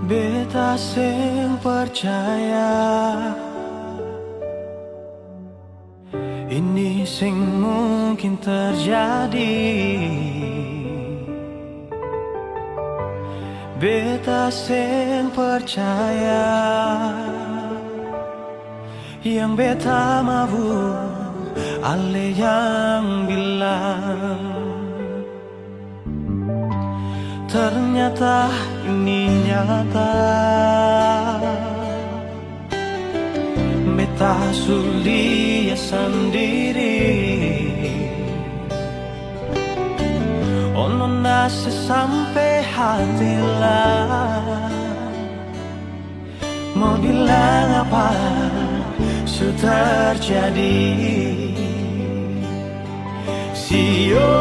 Beta sing percaya ini sing mungkin terjadi. Beta sing percaya yang beta mau ale yang bilang. Ternyata ini nyata, beta sulia sendiri. Ono nase sampai hati lah, mau bilang apa sudah terjadi. Sio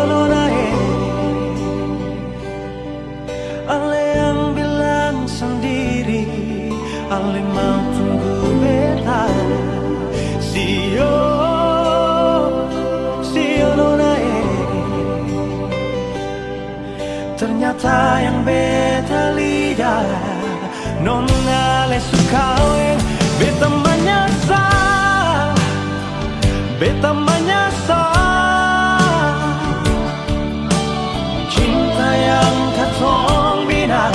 nonae, ale yang bilang sendiri, ale mau tunggu beta. Sio nonae, ternyata yang beta lihat nona le sukawe. Beta menyesal, beta menyesal. Cinta yang katong bina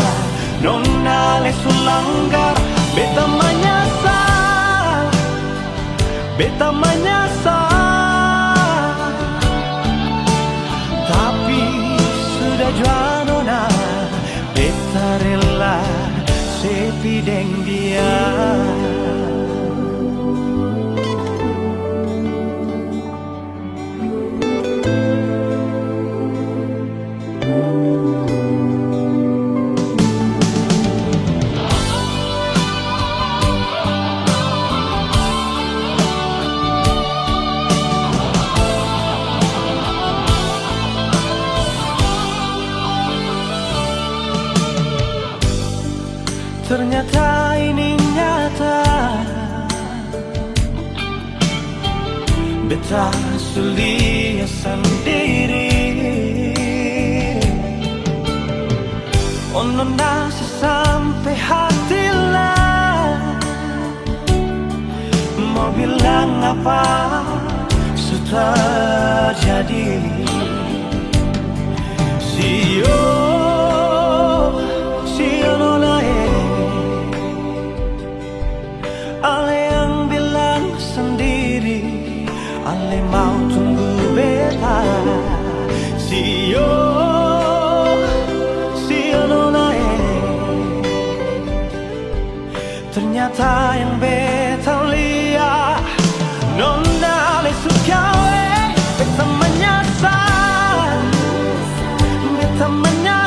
nona le sulanggar. Beta menyesal, beta menyesal. Tapi sudah jua nona, beta rela sepi deng dia. Ternyata ini nyata, beta sulia sendiri. Ono nasi sampai hati lah, mau bilang apa sudah jadi. Sio nonae, ale yang bilang sendiri, ale mau tunggu beta. Sio nonae, ternyata yang beta lihat nona le sukawe. Beta menyesal, beta menyesal.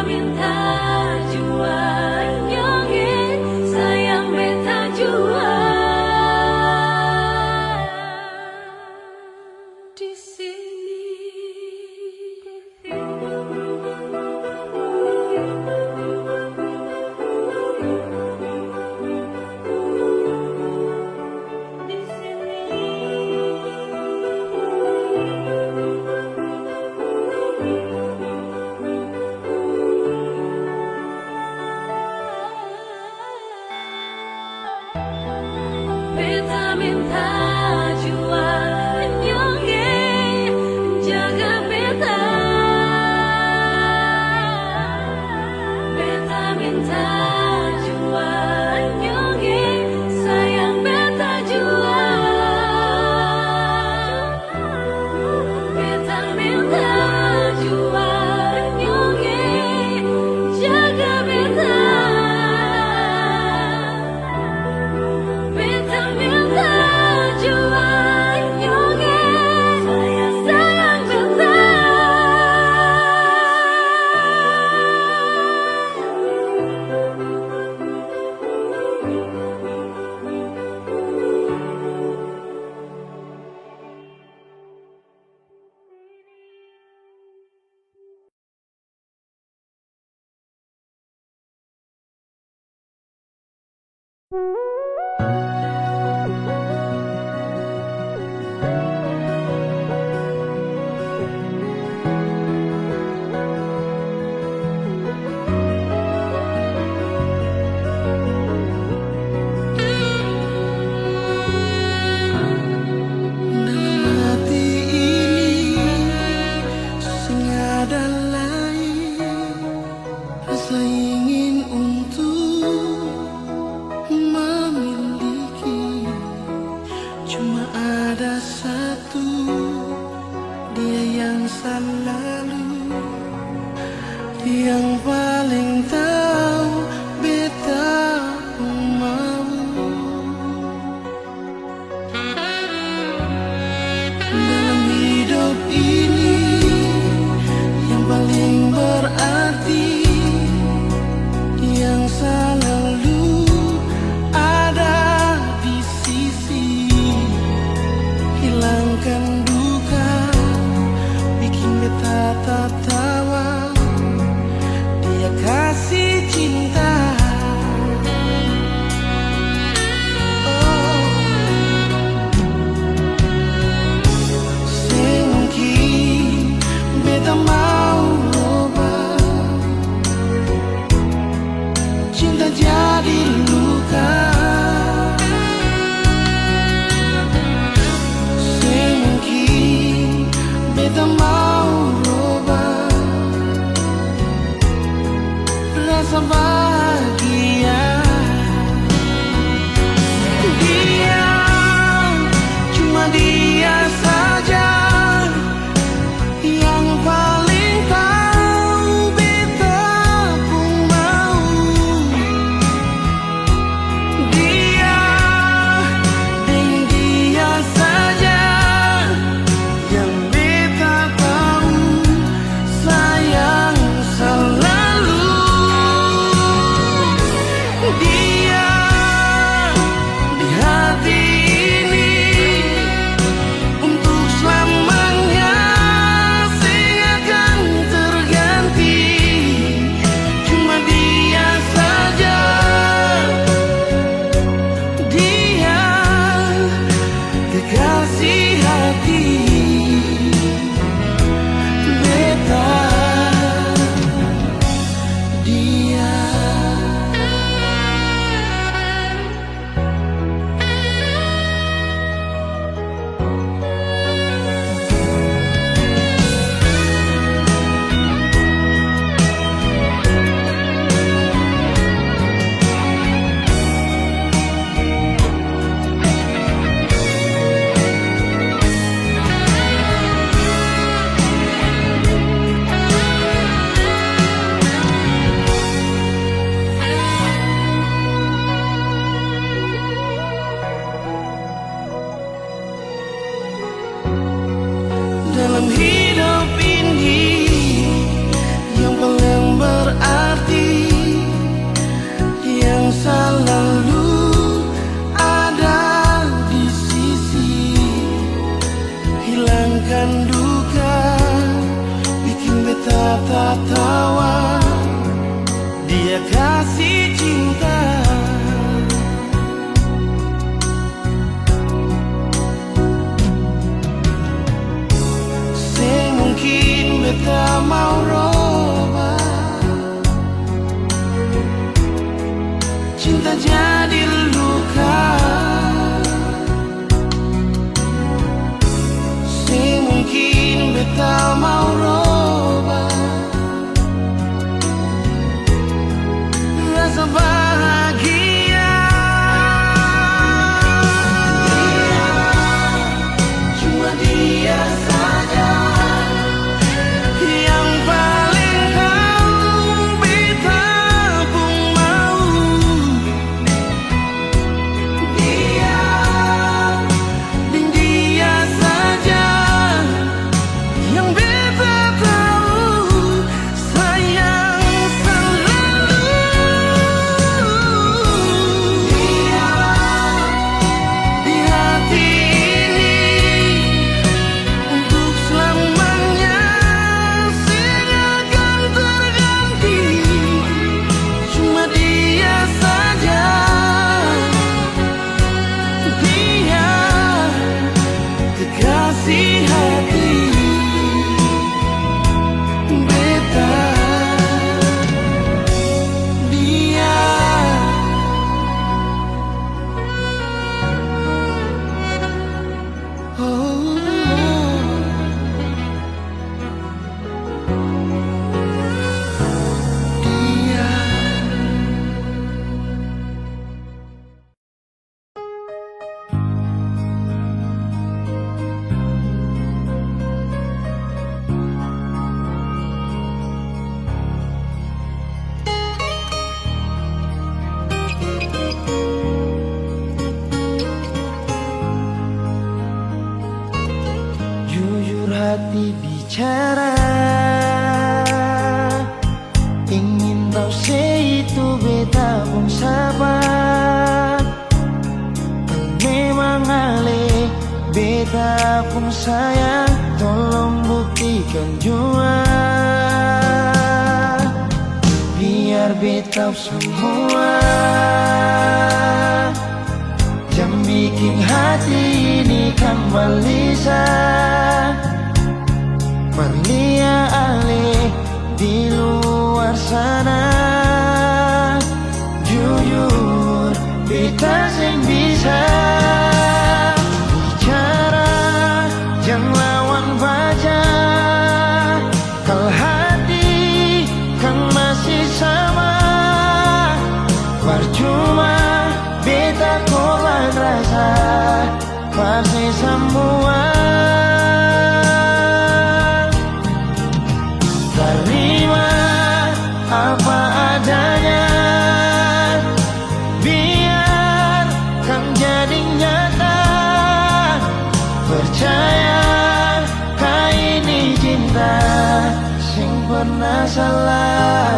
minta jua nyonge sayang beta jua di sini. Beta minta jua nyonge jaga beta. Beta minta jua nyonge sayang beta jua. Beta minta jua nyonge jaga beta. Beta minta jua nyonge sayang beta. Dalam hati ini sengaja lain rasa ingin untuk memiliki. Cuma ada satu, dia yang selalu, yang paling tahu beta mau. Dalam hidup ini yang paling berarti, yang selalu ada di sisi, hilangkan duka, bikin beta tertawa. Dia kasih berkata tawa, dia kasih cinta. Semungkin beta mau roba, cinta jadi luka. Semungkin beta mau roba rasa bahagia. Dia, cuma dia saja yang paling tahu beta pun mau. Dia, dan dia saja yang beta tahu sayang selalu. Dia di hati ini untuk selamanya akan terganti. Cuma dia saja, dia kekasih hati beta. Dia oh, dia. Jujur hati bicara, ingin tahu itu beta pun sabar. Memang ale beta pun sayang, tolong buktikan jua. Biar beta semua yang bikin hati ini kan balisa. Perlia ale di luar sana, jujur beta sing bisa bicara, jangan lawan baca. Kalau hati kan masih sama, percuma beta korban rasa pasti semua. Terima apa adanya, biar kan jadi nyata. Percaya kau ini cinta sing pernah salah.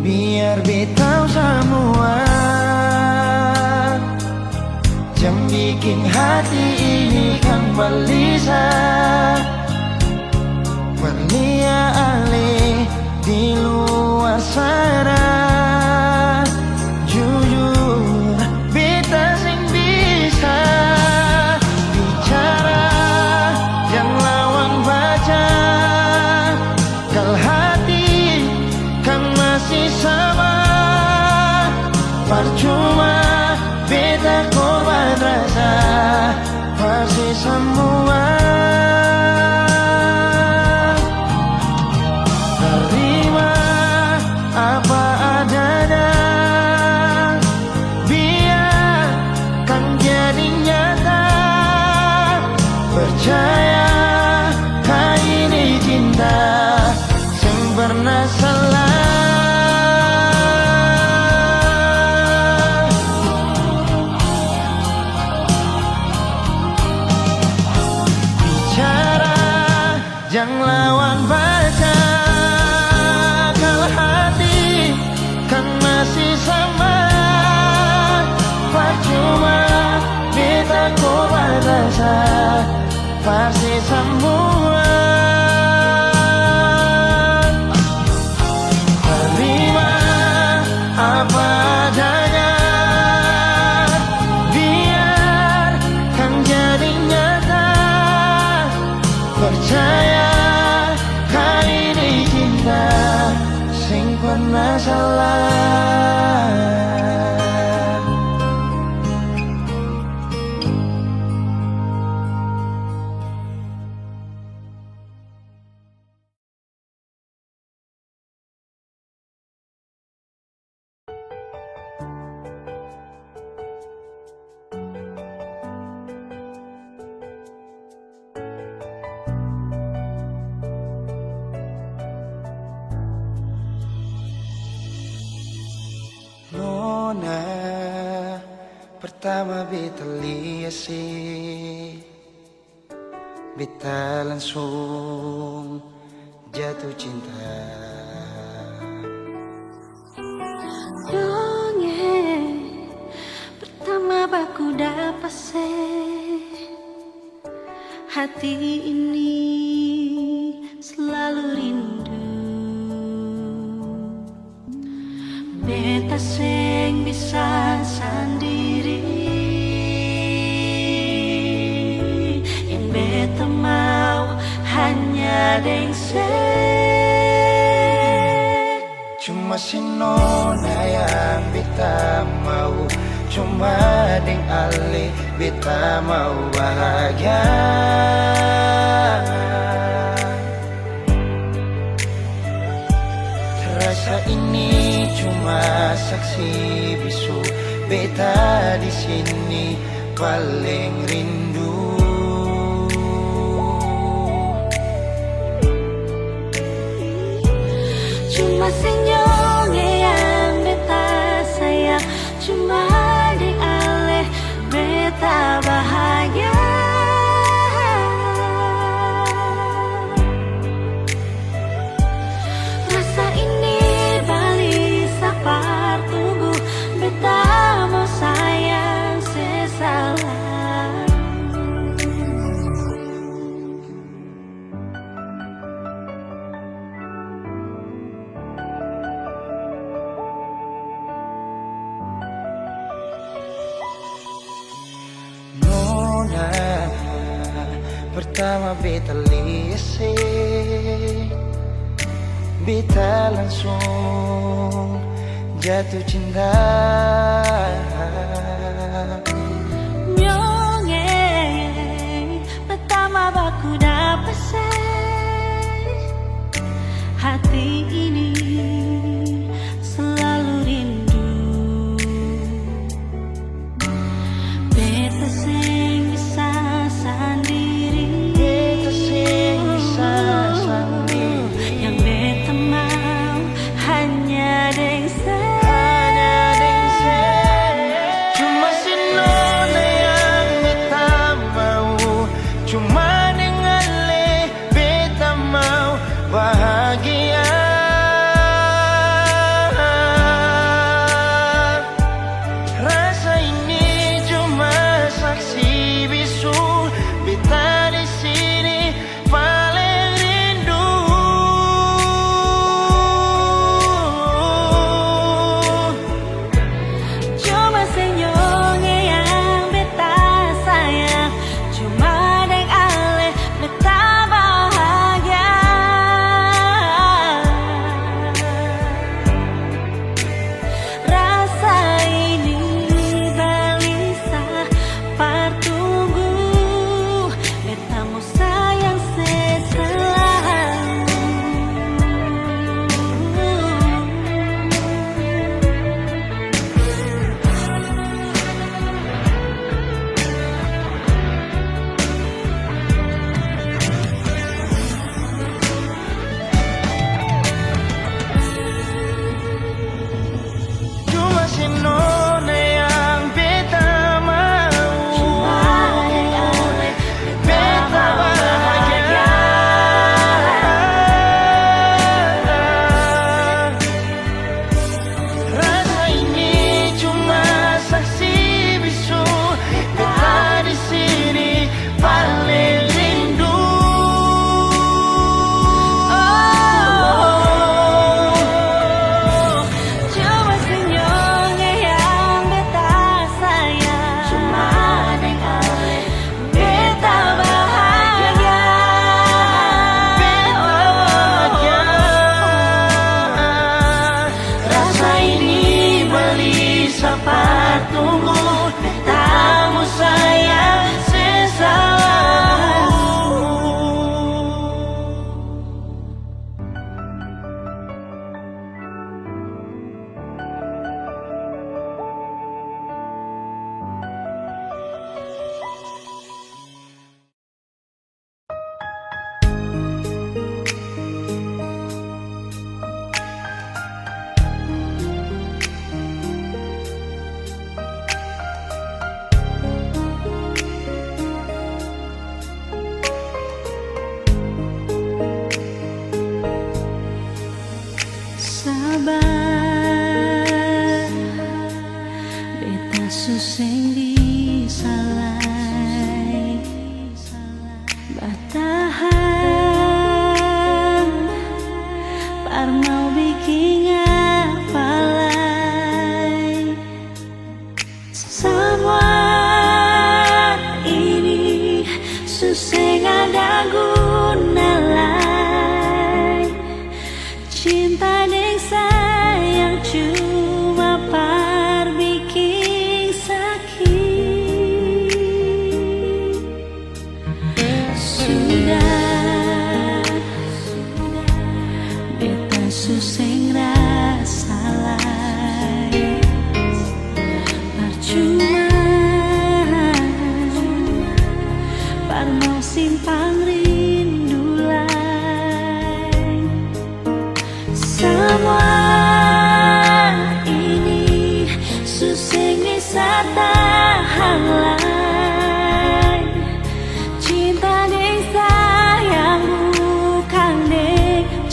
Biar beta semua yang bikin hati ini kan balisa. Perlia ale di luar sana, jujur beta sing bisa bicara, yang lawan baca. Kalau hati kan masih sama, percuma beta korban rasa pasti semua. Terima apa adanya, biar kan jadi nyata. Percaya kau ini cinta yang pernah salah. Bicara Jangan lawan baca, kalau hati kan masih sama. Percuma beta kau batasa, pasti semua. Terima apa adanya, biarkan jadi nyata. Percaya kali ini cinta sing pernah salah. Nona, pertama beta lihat sih, beta langsung jatuh cinta. Dongeng pertama baku dapat hati ini selalu rindu. Beta sing bisa sendiri, yang beta mau hanya deng Cuma si nona yang beta mau, cuma deng ale beta mau bahagia. Rasa ini cuma saksi bisu, beta di sini paling rindu. Cuma senyumnya yang beta sayang, cuma di aleh beta bahagia. Rasa ini balik sapar tunggu, beta mau sayang sesalah. Nona, pertama beta lihat sih, beta langsung jatuh cinta. Nyongeng pertama baku dapat hati ini selalu rindu. Beta sing bisa sendiri, Beta sing bisa sendiri, yang beta mau hanya deng cuma si nona yang beta mau, cuma dengan le beta mau bahagia. Rasa ini cuma saksi bisu, beta di sini paling rindu. Cuma senyumnya yang beta sayang, cuma deng aleh beta bahagia.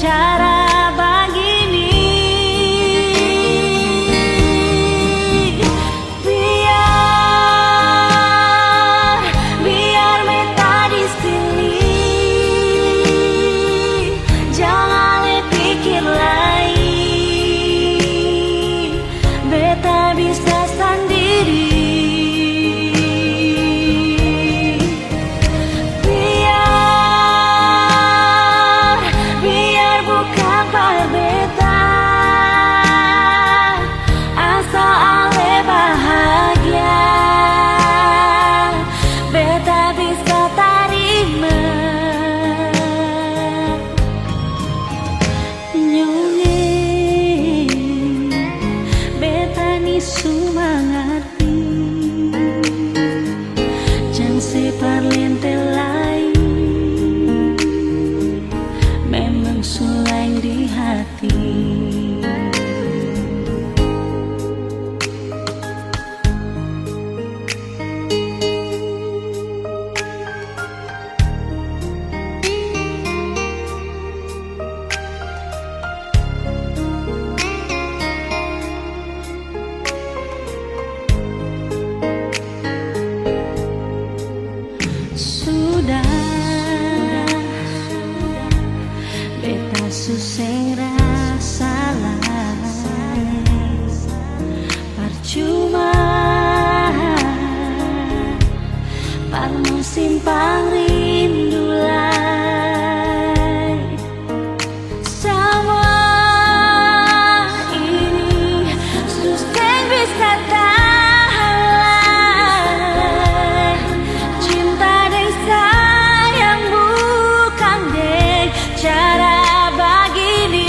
cara begini. Biar beta di sini, jangan pikir lain, beta bisa sendiri. Biar bukan berbeda, asal ale bahagia, beta bisa terima. Nyonge beta ni sumangati, jang separlente lain, memang sulai di hati. Sudah beta suseng rasa percuma parmo simpang rindu lai. Semua ini suseng bisa tahan, cinta dan sayang bukan dek cara begini.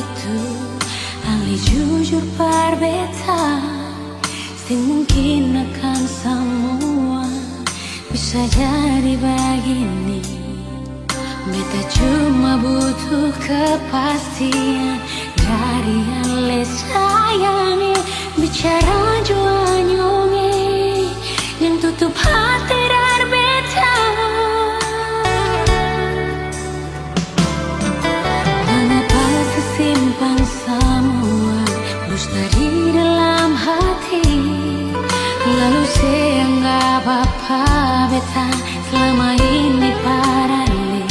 itu ahli jujur berbeta, sing mungkin akan semua bisa jadi begini. Beta cuma butuh kepastian dari ale sayangi, bicara jua nyonge yang tutup hati dar beta. Mengapa sesimpan semua dusta di dalam hati, lalu saya anggap apa beta selama ini paralel.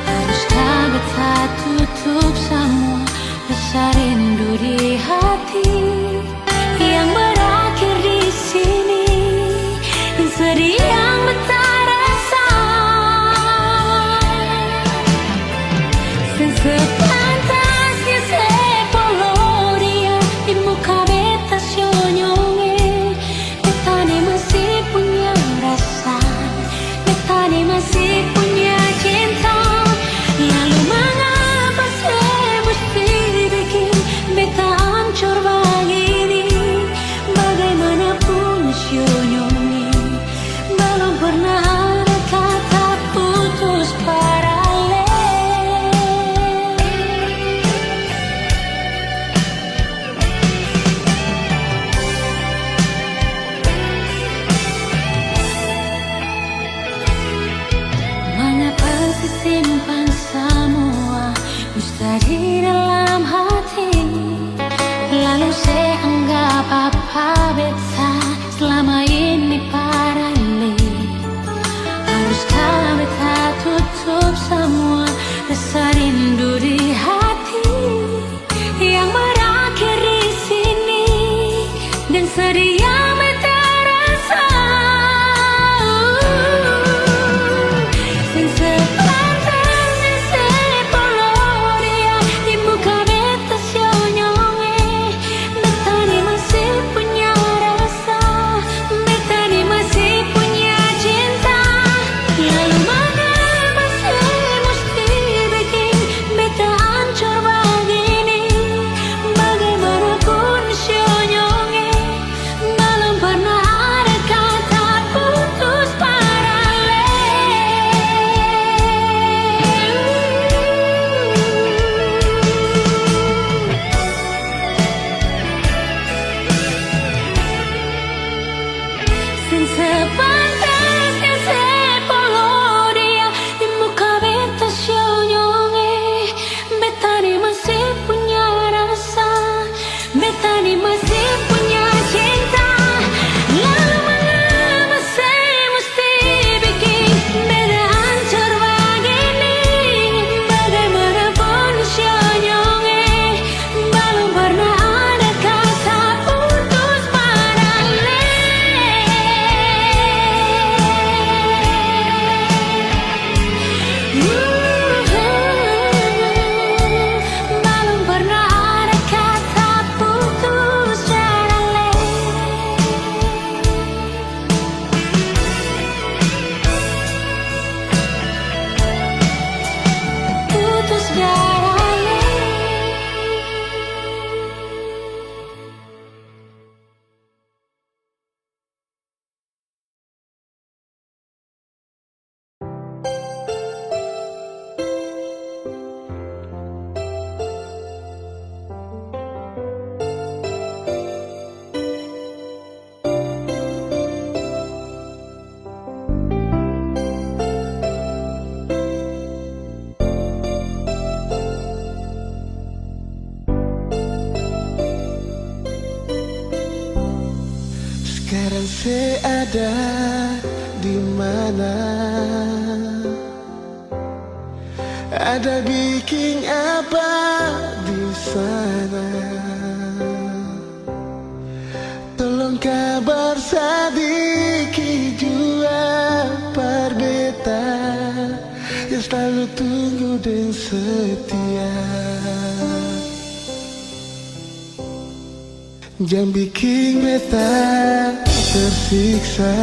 Haruskah beta tutup semua rasa rindu di hati yang berakhir di sini, dan sedih yang beta rasa. Sepantasnya sepuluh dia di muka beta senyonge, beta ni masih punya rasa, beta ni masih punya cinta. Lalu mengapa saya mesti bikin beta hancur begini? Bagaimanapun senyonge, belum pernah ada kata putus paralel. Mengapa simpan semua dusta di dalam hati, lalu saya anggap apa beta selama ini paralel. Haruskah beta tutup semua rasa rindu di hati yang berakhir di sini, dan sedih yang beta rasa. Sepantasnya sepuluh dia di muka beta senyonge, beta ni masih punya rasa, beta ni masih punya cinta. Lalu mengapa saya mesti bikin beta hancur begini? Bagaimanapun senyonge, belum pernah ada kata putus paralel. Sepantasnya sepuluh dia di muka beta senyonge, beta ni masih punya rasa, beta ni masih punya cinta. Lalu mengapa saya mesti bikin beta hancur begini? Bagaimanapun senyonge, belum pernah ada kata putus paralel. Belum pernah ada kata putus paralel. Putus paralel. Sekarang saya ada di mana? Ada bikin apa di sana? Tolong kabar sedikit jua perbeta yang selalu tunggu dan setia. Jangan bikin beta tersiksa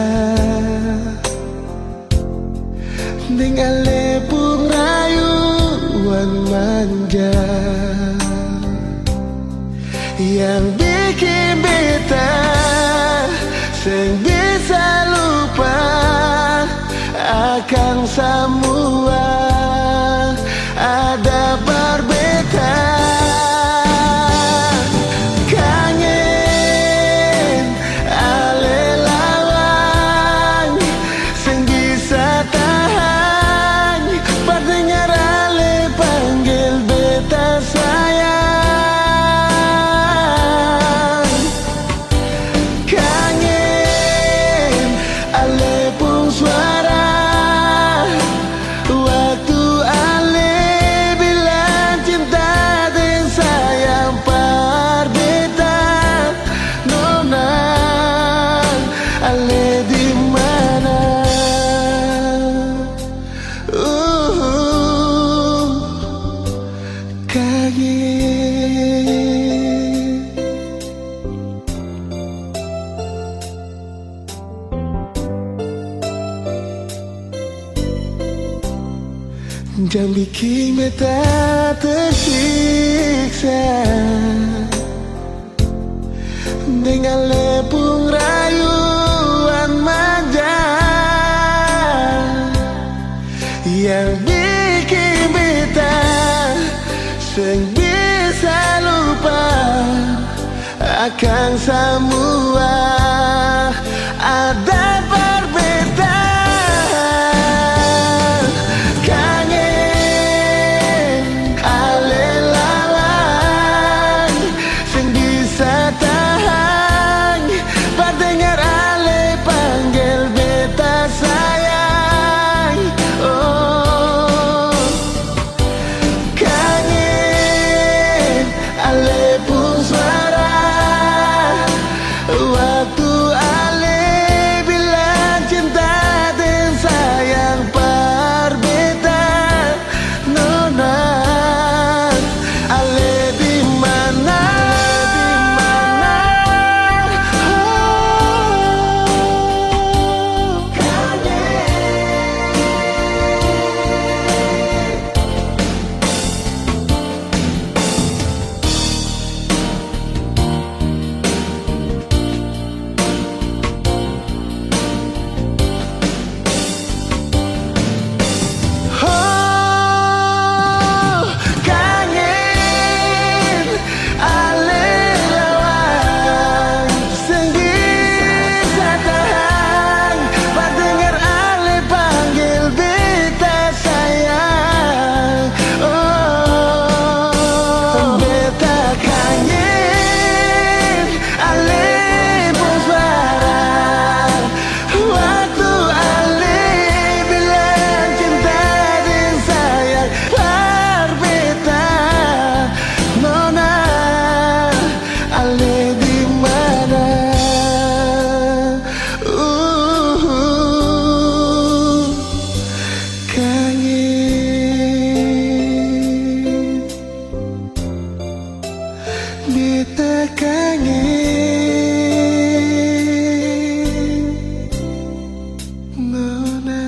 dengan lepung rayuan manja. yang bikin beta sing bisa lupa akan semua ada perbedaan. Kangen ale lawan sing bisa tahan pendengar ale panggil beta sayang. Kangen ale pun suara waktu ale bilang cinta dan sayang perbeda. Nona ale di mana? Kangen. Jangan bikin beta tersiksa dengan lepung rayuan manja yang bikin beta sing bisa lupa akan semua ada perbedaan. Kangen ale lawan sing bisa tahan pendengar ale panggil beta sayang. Oh, kangen ale pun suara waktu ale bilang cinta dan sayang perbeda. Nona ale di mana? Kangen ale lawan sing bisa tahan pendengar ale panggil beta sayang. Oh, beta kangen ale pun suara waktu ale bilang cinta dan sayang perbeda. Nona ale di mana? Kangen beta kangen. Nona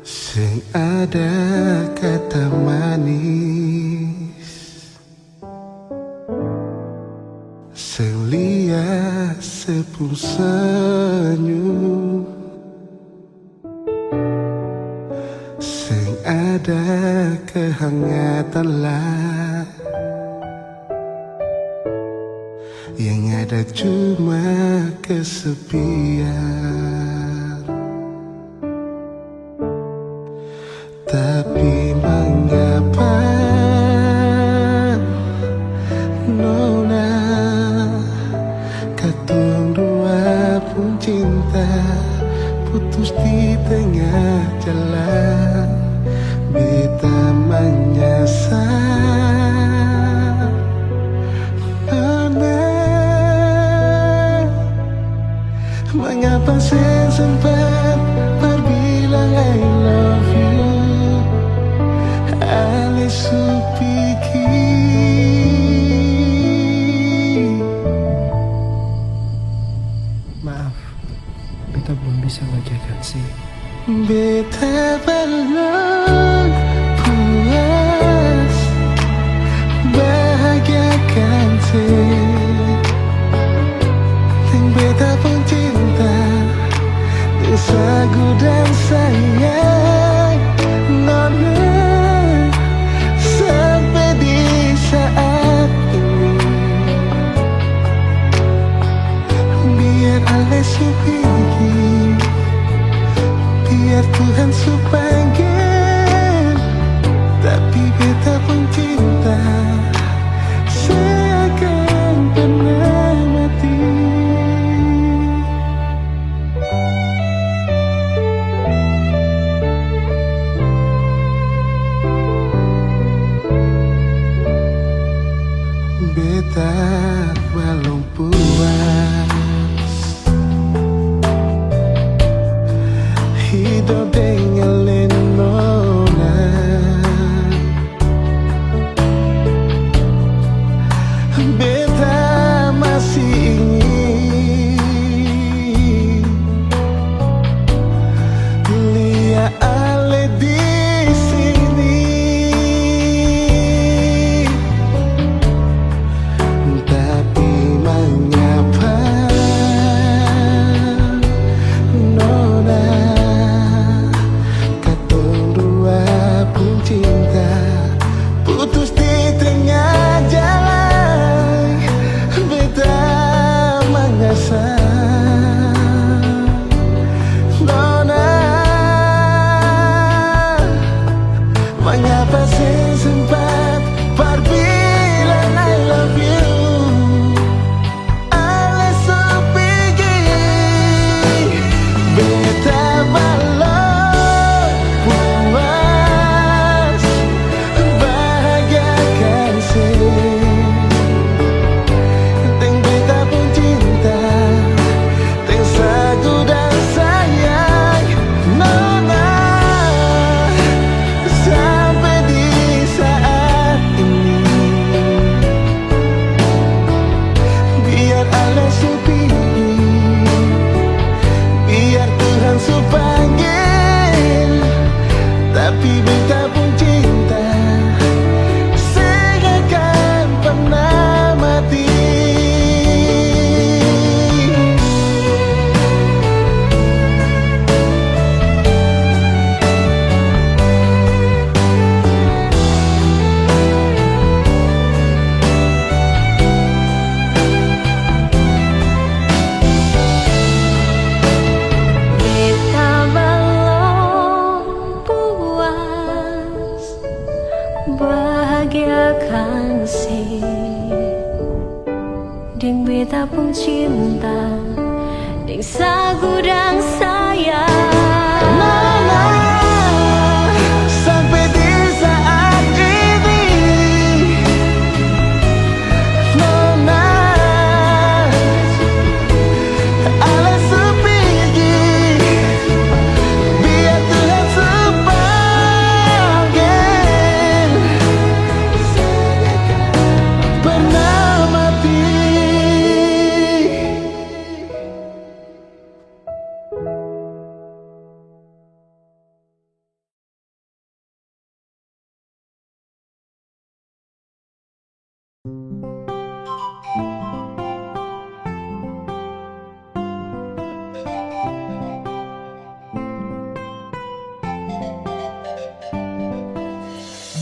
sing ada kata manis sing lia sepung senyum sing ada kehangatan lah yang ada cuma kesepian. Tapi mengapa Nona katung dua pun cinta putus di tengah jalan. Beta menyesal Nona Mengapa saya sempat berbilang I love you, ale supiki. Maaf, beta belum bisa bahagiakan sih. Beta belum puas bahagiakan sih. Yang beta pun cinta, yang sagu dan sayang Nona, sampai di saat ini. Biar Ale supiki, biar Tuhan supanggil, tapi beta pun cinta seakan pernah mati. Beta belum puas hidup dengan Lenona. Beta masih ingin lihat Ale di sini, tapi mengapa Nona, katong dua pun cinta putus di tengah jalan. Beta mengasah Nona, mengapa saya sempat berbilang I love you, ale supiki. Beta belum puas bahagiakan sih. Teng beta pun cinta, teng sagu dan sayang Nona, sampai di saat ini. Biar Ale supiki, biar Tuhan supanggil, tapi beta pun cinta seakan pernah mati. Beta belum puas bahagiakan si, deng beta pun cinta, deng sagu dan sayang. Nona, sampai di saat ini. Nona, Ale supiki, biar Tuhan supanggil, pernah mati.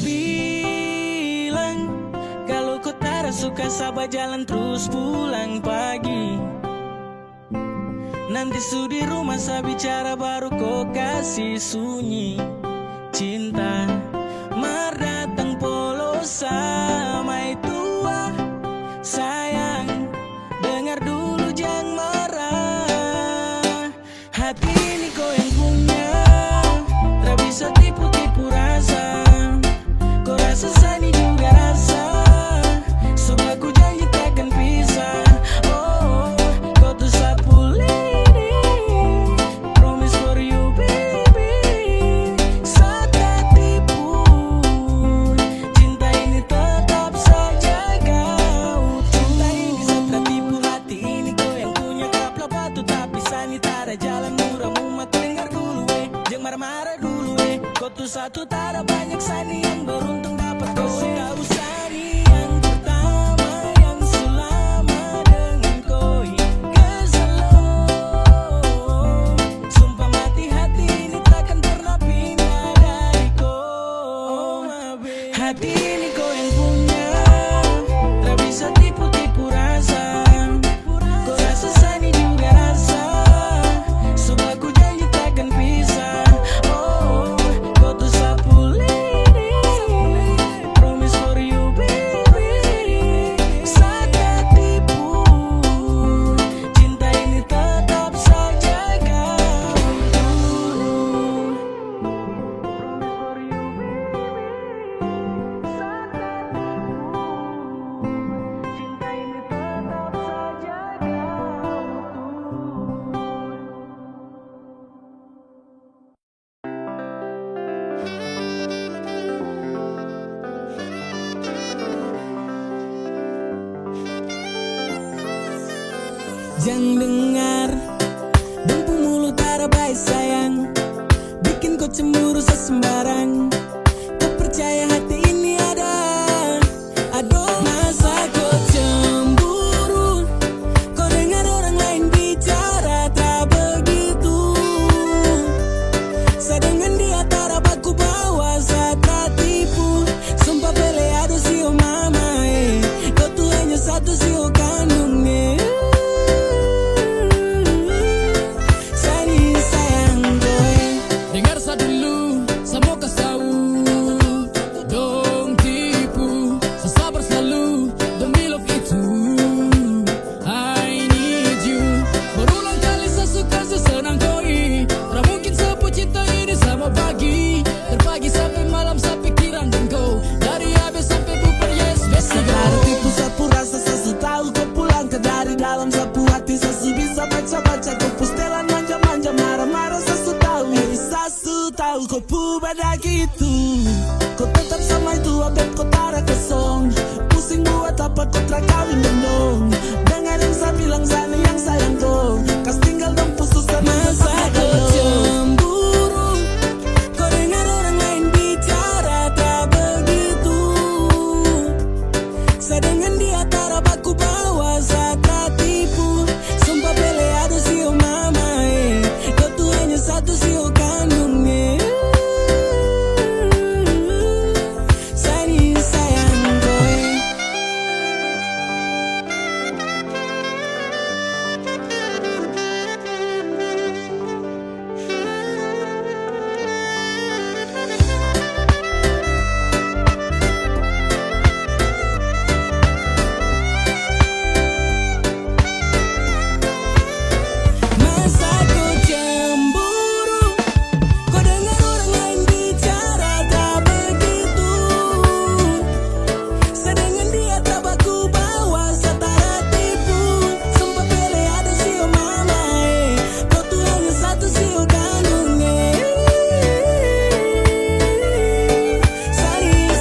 Bilang kalau kau tak suka sabar jalan terus pulang pagi. Nanti su di rumah saya bicara baru kau kasih sunyi. Cinta mar datang polos sama tua. Sayang dengar dulu jangan marah. Hati ini kau yang punya, tak bisa tipu-tipu rasa. Kau rasa sani juga rasa, sebab ku janji takkan pisah. Oh, kau tuh sapu lidi. marah-marah dulu Kau tuh satu tak ada banyak sani yang beruntung dapat kau tahu sani yang pertama yang selama dengan kau hingga selalu sumpah mati hati ini takkan pernah pindah dari kau hati ini kau yang punya tak bisa tipu-tipu rasa kau rasa sani juga rasa sumpah ku janji takkan pisah kau tuh sapu lidi promise for you baby saat tak tipu cinta ini tetap saja kau promise for you baby saat tak tipu cinta ini tetap saja kau Jangan dengar Dempu mulut ada baik sayang Bikin kau cemburu sesembarang Kau percaya hati ini ada Aduh masa kau cemburu Kau dengar orang lain bicara tak begitu Saya dengan dia tak dapat ku bawa saat tak tipu Sumpah pele aduh sio mama Kau tuh hanya satu sio kandung Dengar sa dulu, semua kau tahu Dong tipu, sabar selalu demi love itu I need you Berulang kali saya suka sesenang koi Tak mungkin sepu cinta ini sama pagi Terbagi sampai malam saya pikiran dan kau Dari habis sampai bubar yes best to go Sekarang tipu sapu rasa sesu tahu kau pulang ke dari dalam sapu hati sesu bisa baca-baca kau pustelan manja-manja marah-marah sesu tahu kau pada gitu kau tetap sama itu abet kau tara kesong pusing buat apa kau telah kawin dong dengan yang saya bilang sana yang sayang kau kas tinggal dong pususan Masa kau cemburu Kau dengar orang lain bicara tak begitu Saya dengan dia tak dapat ku bawa saat tak tipu Sumpah pele aduh sio mama Kau tuh hanya satu sio kandung Sani sayang kau Masa kau cemburu Kau dengar orang lain bicara tak begitu Saya dengan dia tak baku bawa setara tipu Sumpah pele ada sio mama Kau tuh hanya satu sio kandung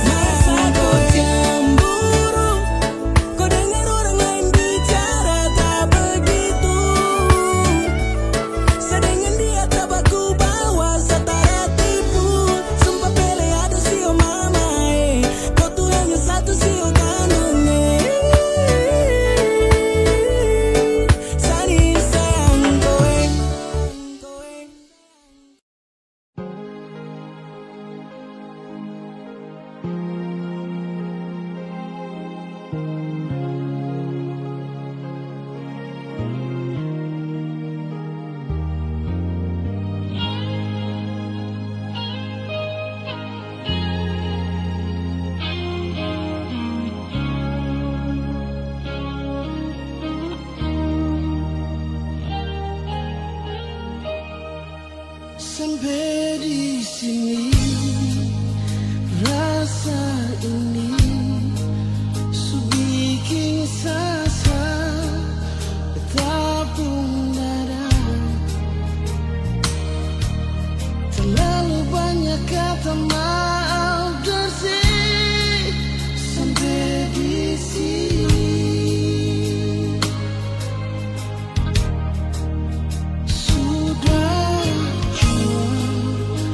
Masa kau cemburu Kau dengar orang lain bicara tak begitu Saya dengan dia tak baku bawa setara tipu Sumpah pele ada sio mama Kau tuh hanya satu sio kandung Sani sayang kowe sampai di sini rasa ini bikin sasa bertabung dada terlalu banyak kata maaf bersih sampai di sini sudah jual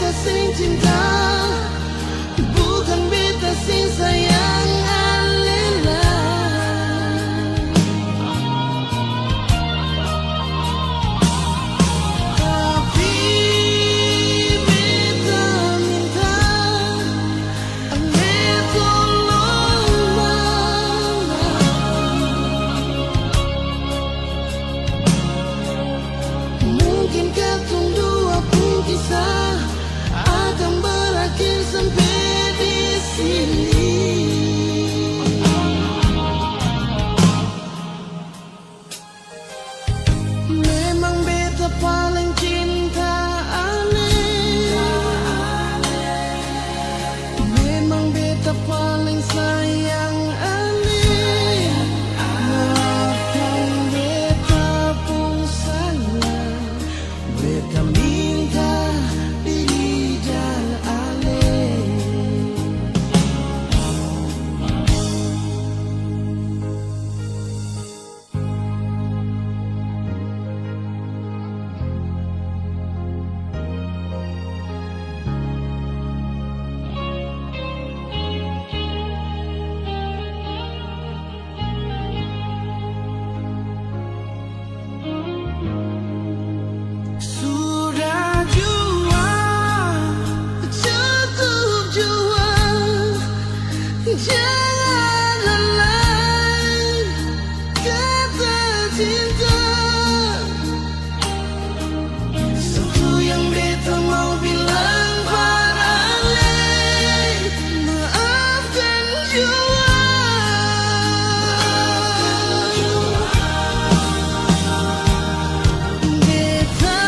beta sing cinta, bukan beta sing sayang alela. Tapi beta minta ale tolong mana. Mungkin katong dua pun kisah akan berakhir sampai di sini. Memang beta paling cinta ale, memang beta paling sayang ale. Maafkan beta pun salah, beta minta diri dan ale. Sudah jua, cukup jua, jangan lain kata cinta. Satu yang beta mau bilang pada ale, maafkan jua. Beta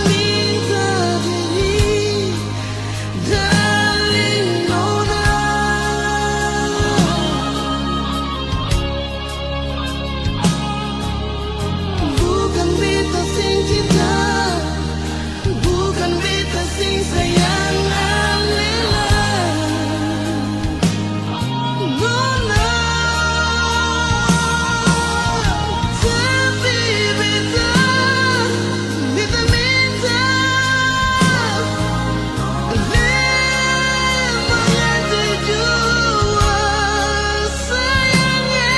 minta diri dari nona. Bukan beta sing cinta, bukan beta sing sayang alela. Nona, tapi beta minta lembang jua sayangnya.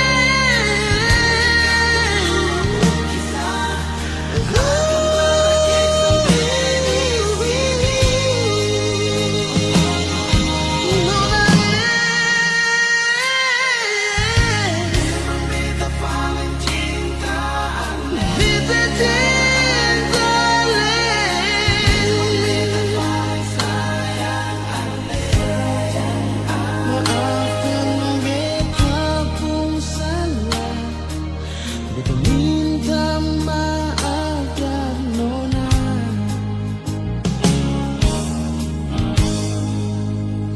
Beta paling cinta, beta cinta ale, beta paling sayang ale. Maafkan beta pun salah, beta minta maaf dan nona.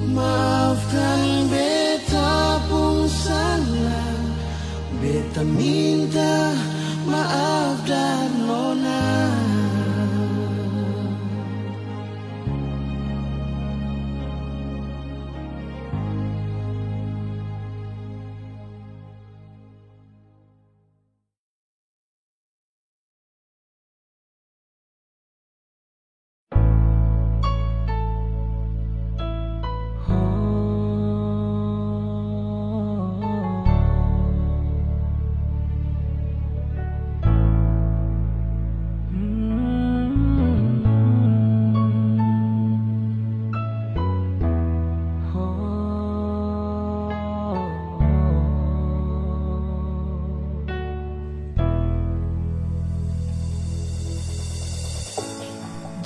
Maafkan beta pun salah, beta minta maaf dan nona.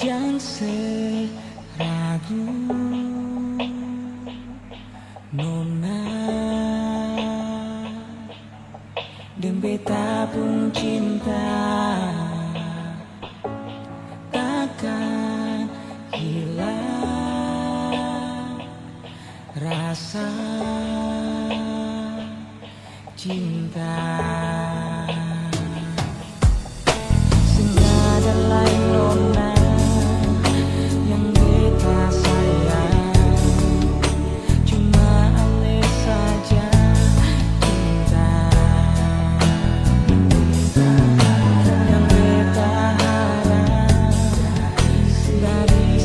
Jangan seragu nona, dan beta pun cinta takkan hilang rasa cinta. Senada lain nona yang beta sayang, cuma ale saja cinta. Yang beta harap dari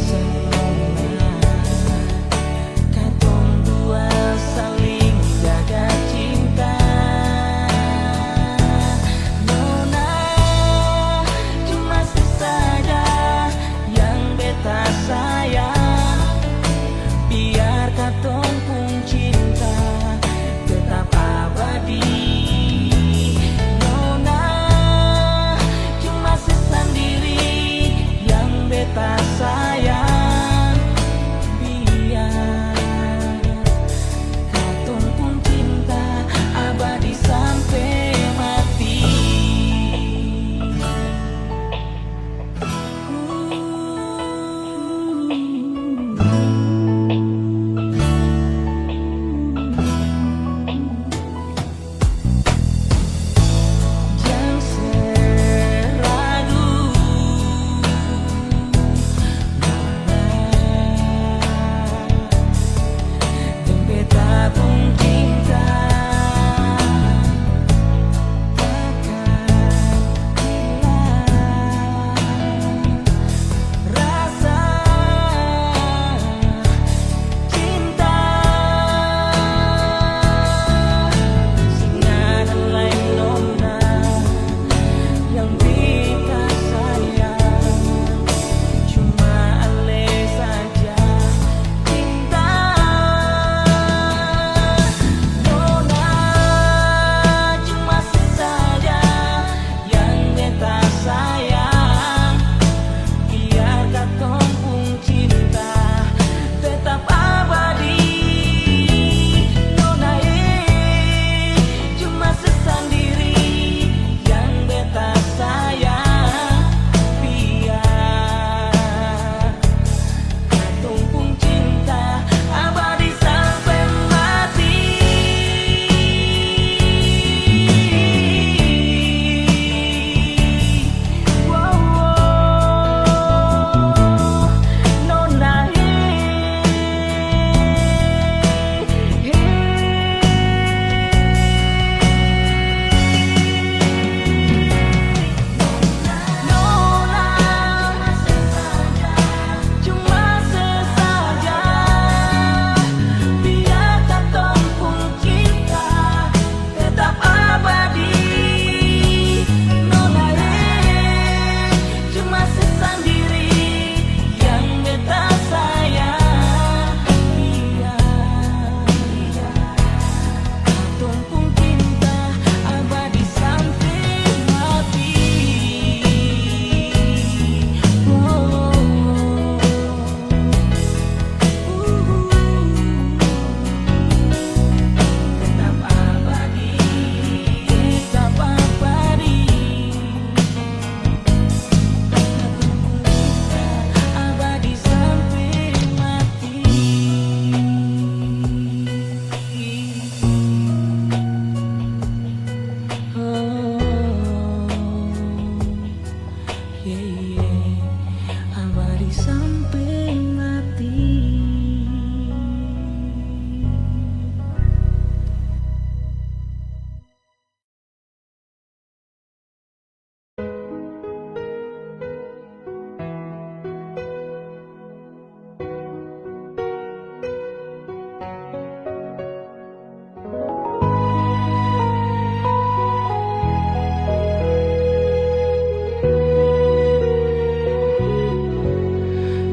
di samping mati.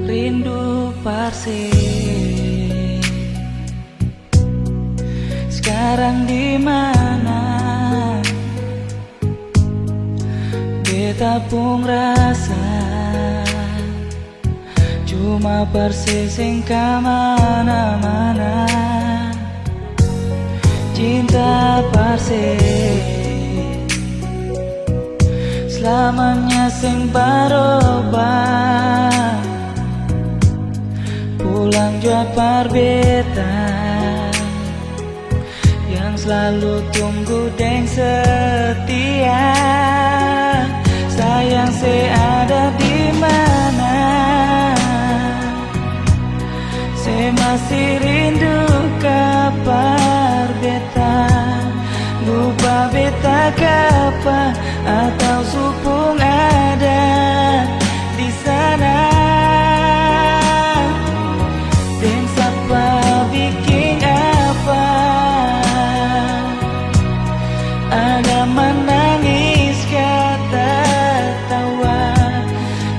Rindu Parse, sekarang di mana? Beta pun rasa cuma Parse sing kamana-mana. Cinta Parse selamanya sing barobah. Pulang jua parbeta yang selalu tunggu deng setia. Sayang ada di mana? Saya masih rindu kabar beta. Lupa beta kapa atau supung ada di sana. Bikin apa? Ada menangis kata tawa.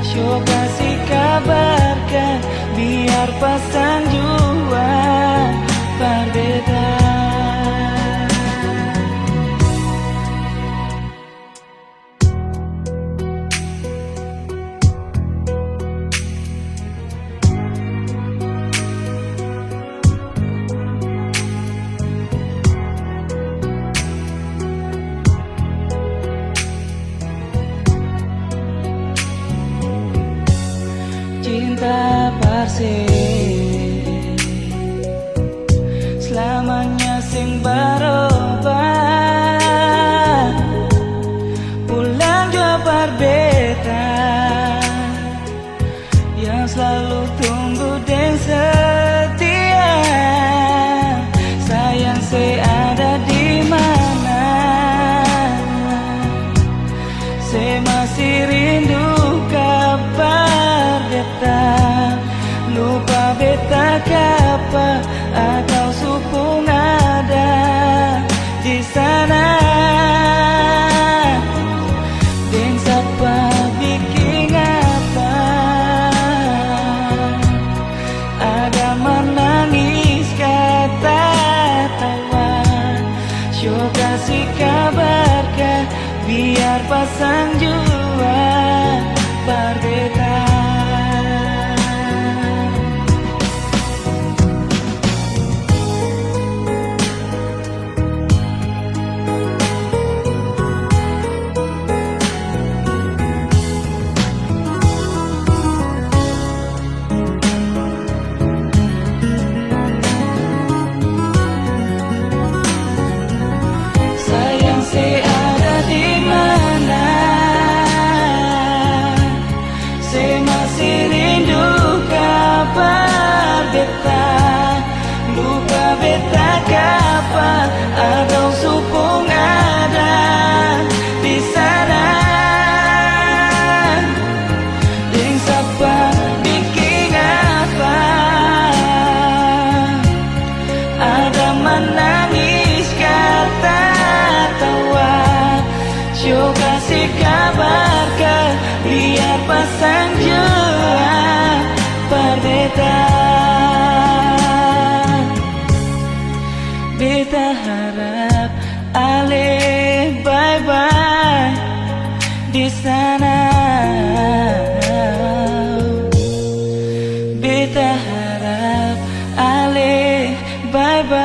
Syok kasih kabarkan biar pasang jua berbeda. Cinta Parse selamanya sing barobah. Pulang jua berbeda yang selalu tunggu dan setia. Sayang ada di mana? Saya masih rindu kabar beta. Lupa beta kapa atau supung ada di sana. Dan siapa bikin apa? Ada menangis kata tawa. Syok kasih kabarkan biar pasang jua berbeda. Sayang ada di mana? Saya masih rindu kabar beta. Lupa beta kapa atau supung ada di sana. Deng siapa bikin apa? Ada menangis kata tawa. Syok kasih kabarkan biar pasang jua berbeda. Beta harap ale bye-bye di sana. Beta harap ale bye-bye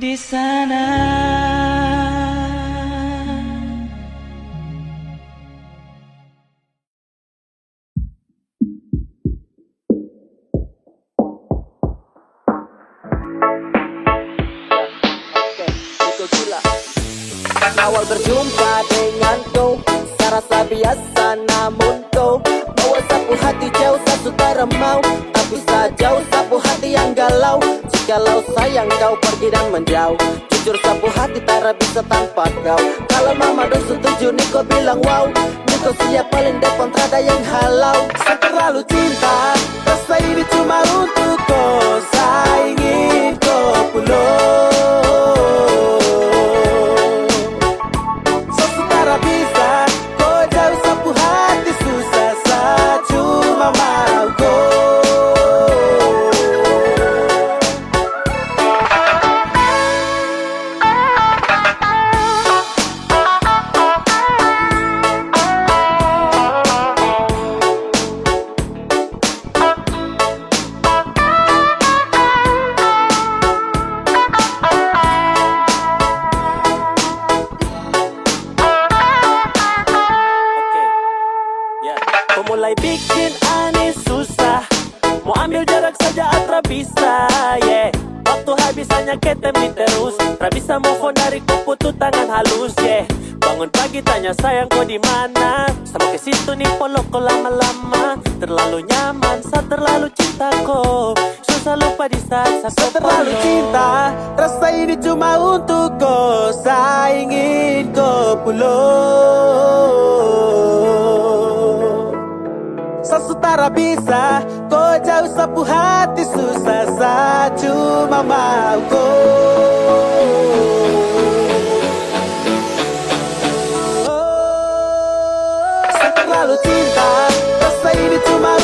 di sana. Awal berjumpa denganku punya rasa biasa, namun kau bawa sapu hati jauh, saya sutara mau. Tak bisa jauh sapu hati yang galau. Jikalau sayang kau pergi dan menjauh, jujur sapu hati tak bisa tanpa kau. Kalau mama dong setuju nih kau bilang wow, nih kau siap paling depan tak ada yang halau. Saya terlalu cinta, rasa ini cuma untuk kau. Saya ingin kau pulang. Sesutara bisa kau jauh sapu hati susah, saya cuma mau kau. Kau mulai bikin aneh susah, mau ambil jarak saja atra bisa, yeah. Waktu habis hanya ketemi terus, tak bisa move on dari kupu tangan halus, yeah. Bangun pagi tanya sayang kau di mana, sama ke situ nih polok kau lama-lama. Terlalu nyaman, saya terlalu cinta kau, susah lupa di saat saya terlalu cinta. Rasa ini cuma untuk kau, saya ingin kau pulang. Sesutara bisa kau jauh sapu hati susah, saya cuma mau kau. Saya terlalu cinta, rasa ini cuma